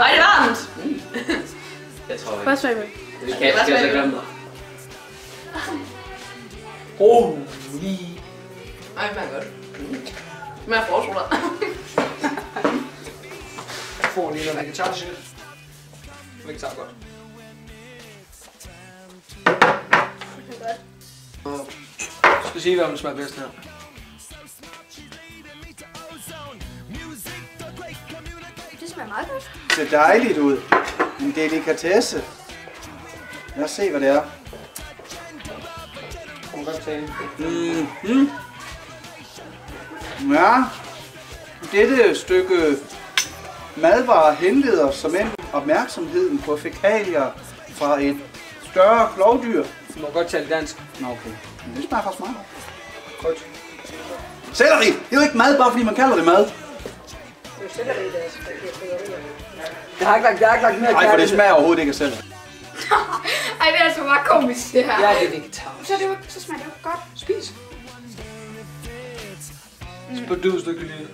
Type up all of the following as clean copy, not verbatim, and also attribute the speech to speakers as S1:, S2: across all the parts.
S1: Ej, det er varmt!
S2: Jeg tror ikke.
S3: Hvad smager det?
S2: Det skal jeg så glemme dig.
S1: Ej, det smager godt. Det smager forsoler.
S4: Jeg får lige noget vegetar-shit. Vegetar godt. Jeg skal sige, hvad der smager bedst her.
S3: Det smager meget godt.
S5: Det ser dejligt ud. En delikatesse. Lad os se, hvad det er.
S4: Kan godt tale.
S5: Ja. Dette stykke madvarer henleder som end opmærksomheden på fækalier fra et større klovdyr.
S4: Du må godt tale dansk.
S5: Nå, okay. Men det smager faktisk meget
S4: Godt.
S5: Selleri! Det er jo ikke mad, bare fordi man kalder det mad.
S4: Jeg har ikke lagt mere
S5: Nej, for det smager overhovedet ikke af selleri.
S3: Ej, det er altså bare komisk, det her.
S4: Ja, det er vegetar.
S3: Så smager det jo godt.
S4: Spis. Spørg du, hvis du ikke kan lide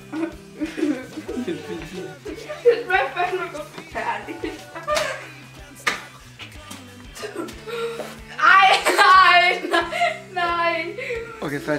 S4: det.
S3: Det smager fandme godt. Færdigt. Ej, nej.
S4: Okay, færdig.